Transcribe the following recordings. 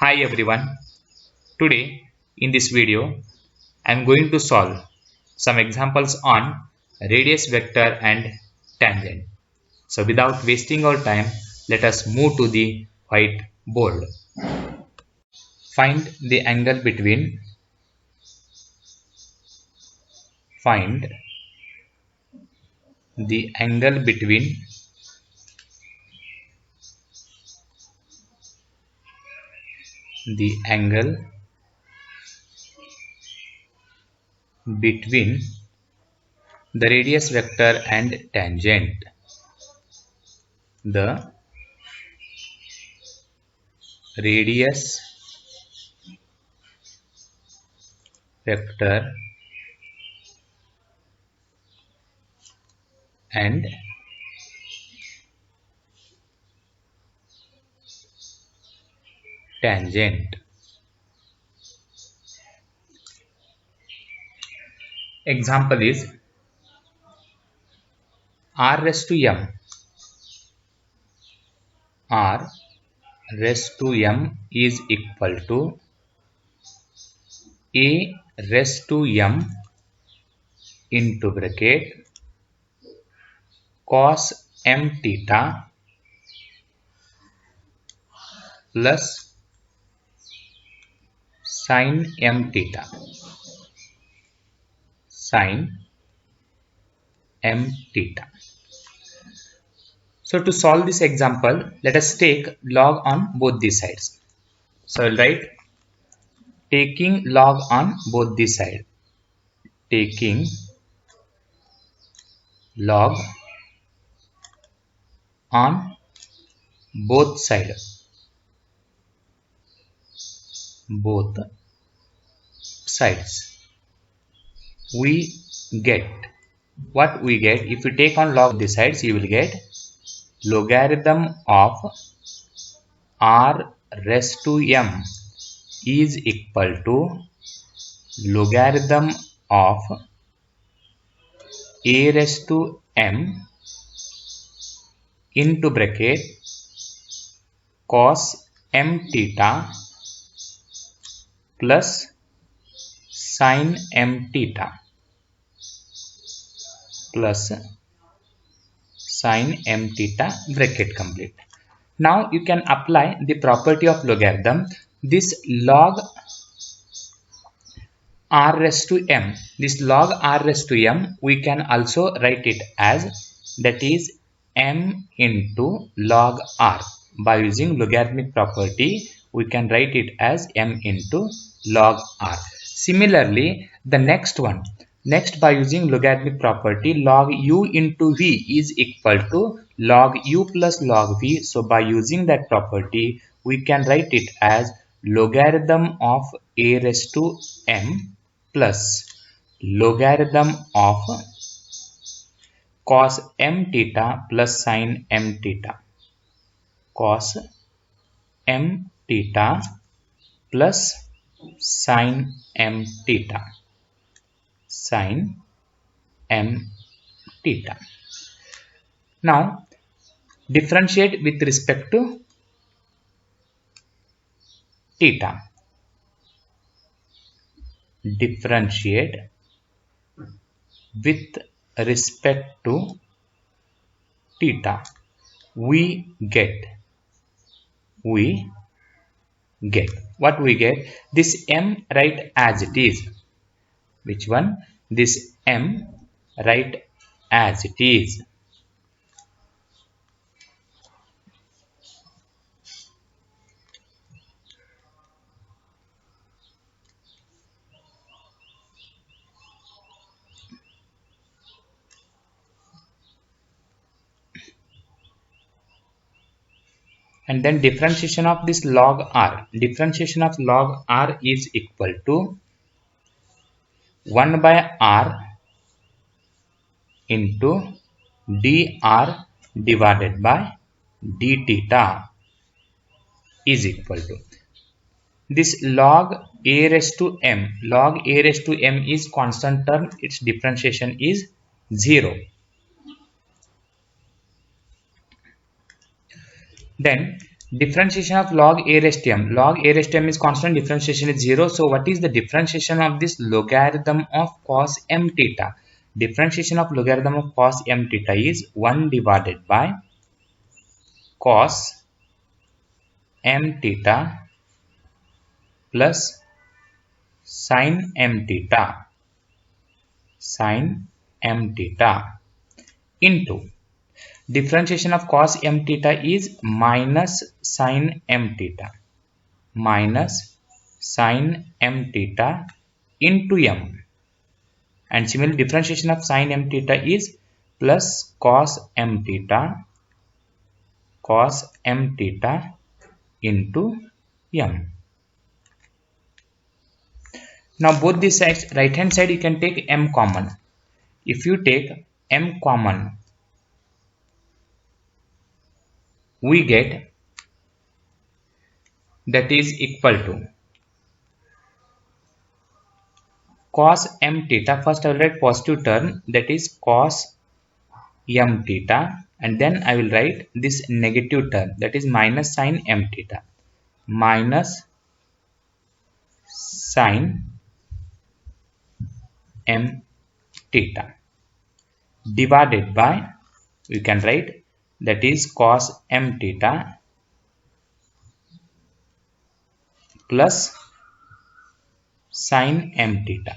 Hi everyone. Today in this video I am going to solve some examples on radius vector and tangent. So without wasting our time, let us move to the whiteboard. Find the angle between find the angle between the angle between the radius vector and tangent. The radius vector and tangent. Example is r raised to m. R raised to m is equal to a raised to m into bracket cos m theta plus sin m theta. Sin m theta. So to solve this example, let us take log on both these sides. So I'll write taking log on both these sides. Taking log on both sides. Both sides. We get what we get. If you take on log these sides, you will get logarithm of r raised to m is equal to logarithm of a raised to m into bracket cos m theta plus sin m theta plus sin m theta bracket complete. Now you can apply the property of logarithm. This log r raised to m, this log r raised to m, we can also write it as that is m into log r. By using logarithmic property, we can write it as m into log r. Similarly, the next one, by using logarithmic property, log u into v is equal to log u plus log v. So by using that property, we can write it as logarithm of a raised to m plus logarithm of cos m theta plus sin m theta. Cos m theta plus sin m theta. Sin m theta. Now differentiate with respect to theta. Differentiate with respect to theta. We get what we get. This m write as it is. Which one? This m write as it is. And then differentiation of this log r. Differentiation of log r is equal to 1 by r into dr divided by d theta is equal to this log a raised to m. Log a raised to m is constant term. Its differentiation is 0. Then Differentiation of log a raised to m. Log a raised to m is constant, differentiation is 0. So what is the differentiation of this logarithm of cos m theta? Differentiation of logarithm of cos m theta is 1 divided by cos m theta plus sin m theta into differentiation of cos m theta is minus sin m theta into m, and similarly differentiation of sin m theta is plus cos m theta into m. Now both these sides, right hand side you can take m common. If you take m common, we get that is equal to cos m theta. First I will write positive term, that is cos m theta, and then I will write this negative term, that is minus sin m theta, minus sin m theta, divided by, we can write that is cos m theta plus sin m theta.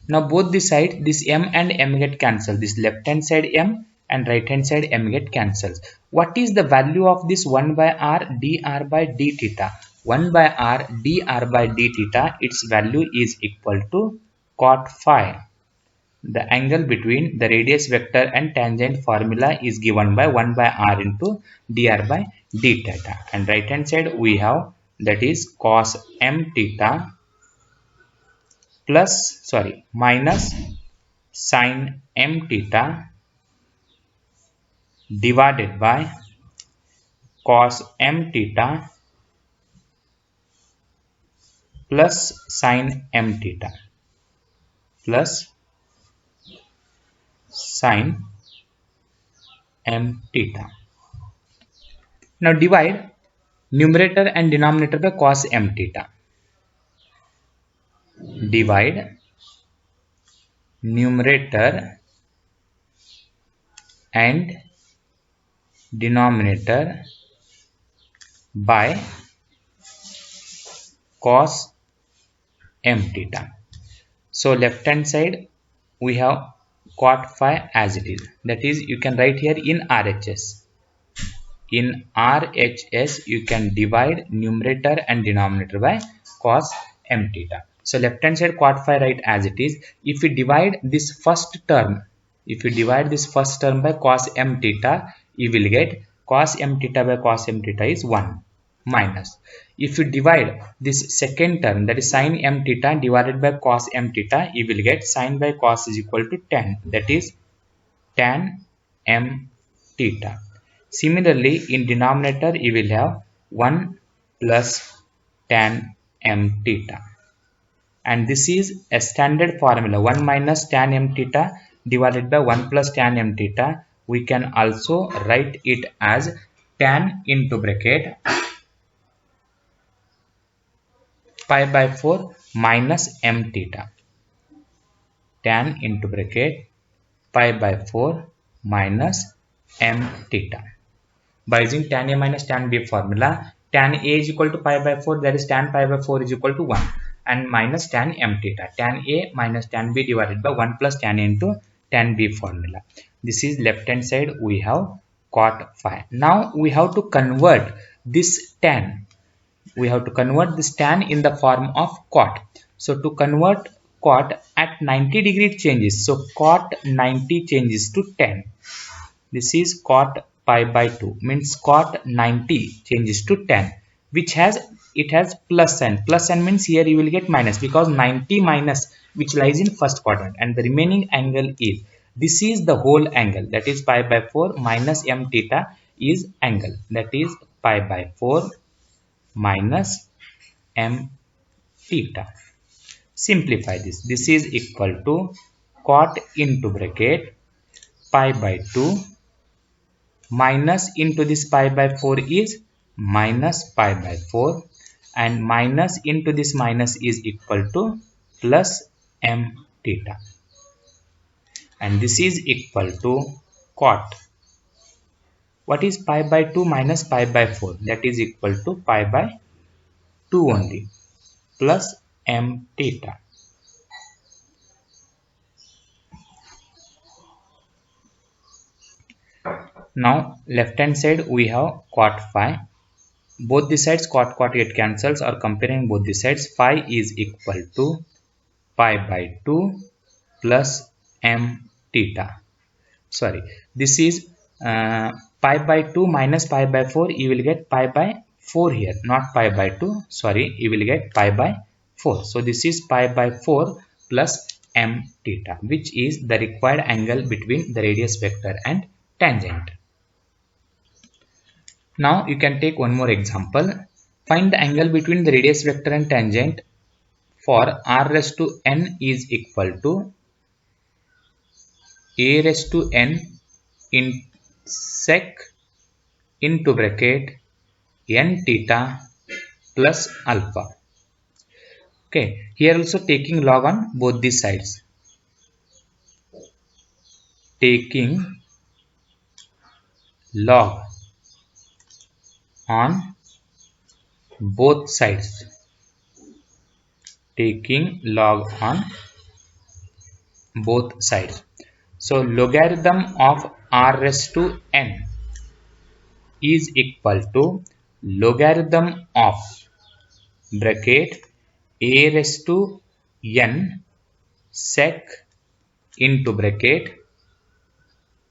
Now both the sides, this m and m get cancelled, this left hand side m and right hand side m get cancelled. What is the value of this 1 by r dr by d theta? 1 by r dr by d theta, its value is equal to cot phi. The angle between the radius vector and tangent formula is given by 1 by r into dr by d theta, and right hand side we have that is cos m theta minus sin m theta divided by cos m theta plus sin m theta plus sin m theta. Now divide numerator and denominator by cos m theta. Divide numerator and denominator by cos m theta. So left hand side we have cot phi as it is, that is you can write here in RHS. In RHS you can divide numerator and denominator by cos m theta. So left hand side cot phi write as it is. If we divide this first term by cos m theta, you will get cos m theta by cos m theta is 1 minus. If you divide this second term, that is sin m theta divided by cos m theta, you will get sin by cos is equal to tan, that is tan m theta. Similarly in denominator you will have 1 plus tan m theta, and this is a standard formula, 1 minus tan m theta divided by 1 plus tan m theta. We can also write it as tan into bracket pi by 4 minus m theta, tan into bracket pi by 4 minus m theta. By using tan a minus tan b formula, tan a is equal to pi by 4, that is tan pi by 4 is equal to 1, and minus tan m theta, tan a minus tan b divided by 1 plus tan a into tan b formula. This is left hand side we have cot phi. Now we have to convert this tan, in the form of cot. So to convert cot at 90 degree it changes, so cot 90 changes to tan. This is cot pi by 2, means cot 90 changes to tan, which has plus sign. Plus sign means here you will get minus, because 90 minus which lies in first quadrant, and the remaining angle is, this is the whole angle, that is pi by 4 minus m theta is angle, that is pi by 4 minus m theta. Simplify this. This is equal to cot into bracket pi by 2 minus into this pi by 4 is minus pi by 4, and minus into this minus is equal to plus m theta, and this is equal to cot. What is pi by 2 minus pi by 4? That is equal to pi by 2 only, plus m theta. Now left hand side we have cot phi. Both the sides cot get cancels, or comparing both the sides, phi is equal to pi by 2 plus m theta. Sorry, this is pi by 2 minus pi by 4. You will get pi by 4 here, not pi by 2. Sorry, you will get pi by 4. So this is pi by 4 plus m theta, which is the required angle between the radius vector and tangent. Now you can take one more example. Find the angle between the radius vector and tangent for r raised to n is equal to a raised to n in sec into bracket n theta plus alpha. Okay, here also taking log on both these sides. Taking log on both sides. Taking log on both sides. So logarithm of r raised to n is equal to logarithm of bracket a raised to n sec into bracket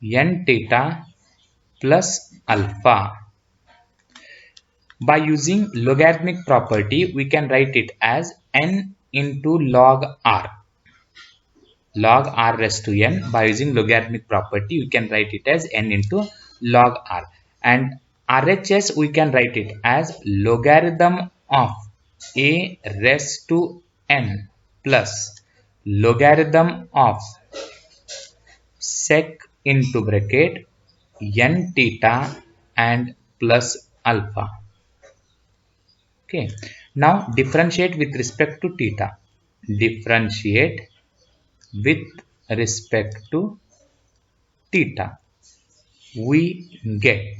n theta plus alpha. By using logarithmic property, we can write it as n into log r. Log r raised to n. By using logarithmic property, we can write it as n into log r. And RHS, we can write it as logarithm of a raised to n plus logarithm of sec into bracket n theta and plus alpha. Okay, now differentiate with respect to theta. Differentiate with respect to theta. We get,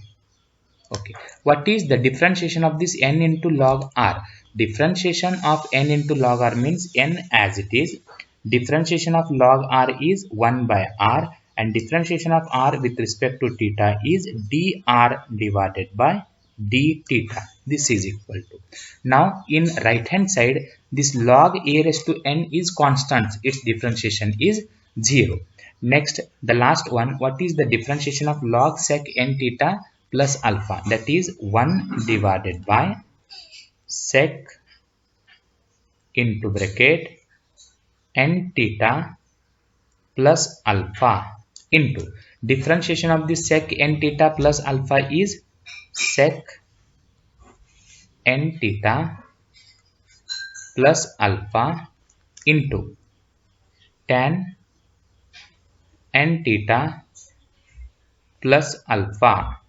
okay, what is the differentiation of this n into log r? Differentiation of n into log r means n as it is. Differentiation of log r is 1 by r, and differentiation of r with respect to theta is dr divided by d theta. This is equal to. Now in right hand side, this log a raised to n is constant. Its differentiation is 0. Next, the last one, what is the differentiation of log sec n theta plus alpha? That is 1 divided by sec into bracket n theta plus alpha into differentiation of the sec n theta plus alpha is sec n theta plus alpha into tan n theta plus alpha,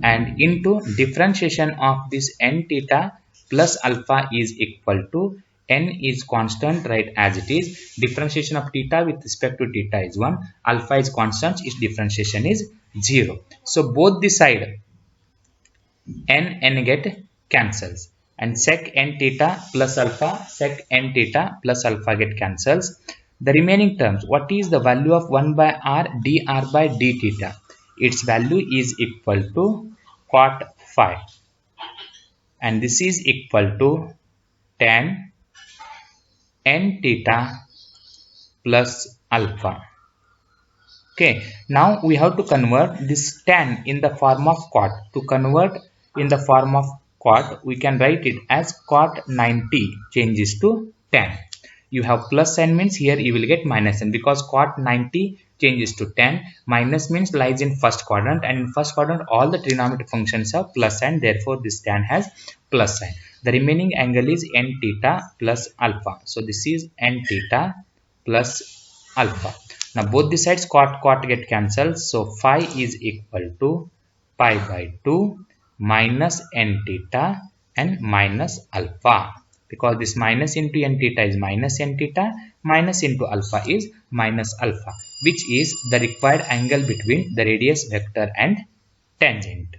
and into differentiation of this n theta plus alpha is equal to n is constant, right, as it is. Differentiation of theta with respect to theta is 1, alpha is constant, its differentiation is 0. So both the side n get cancels, and sec n theta plus alpha, sec n theta plus alpha get cancels. The remaining terms, what is the value of 1 by r dr by d theta? Its value is equal to cot phi, and this is equal to tan n theta plus alpha. Okay, now we have to convert this tan in the form of cot. To convert in the form of cot, we can write it as cot 90 changes to tan. You have plus sign means here you will get minus sign, because cot 90 changes to tan. Minus means lies in first quadrant, and in first quadrant all the trigonometric functions have plus sign, therefore this tan has plus sign. The remaining angle is n theta plus alpha. So this is n theta plus alpha. Now both the sides cot get cancelled. So phi is equal to pi by 2 minus n theta and minus alpha. Because this minus into n theta is minus n theta, minus into alpha is minus alpha, which is the required angle between the radius vector and tangent.